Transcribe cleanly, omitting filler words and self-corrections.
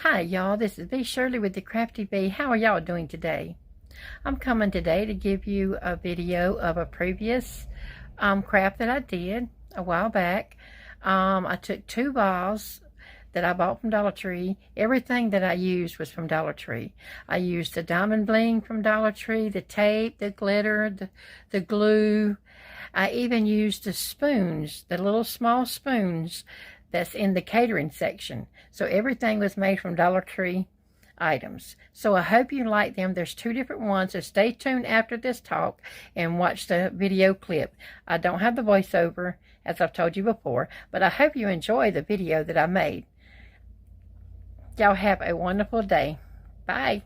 Hi y'all, this is Bee Shirley with the Crafty Bee. How are y'all doing today? I'm coming today to give you a video of a previous craft that I did a while back. I took 2 balls that I bought from Dollar Tree. Everything that I used was from Dollar Tree. I used the diamond bling from Dollar Tree, the tape, the glitter, the glue. I even used the spoons, the little small spoons that's in the catering section. So everything was made from Dollar Tree items. So I hope you like them. There's 2 different ones, so stay tuned after this talk and watch the video clip. I don't have the voiceover, as I've told you before, but I hope you enjoy the video that I made. Y'all have a wonderful day. Bye.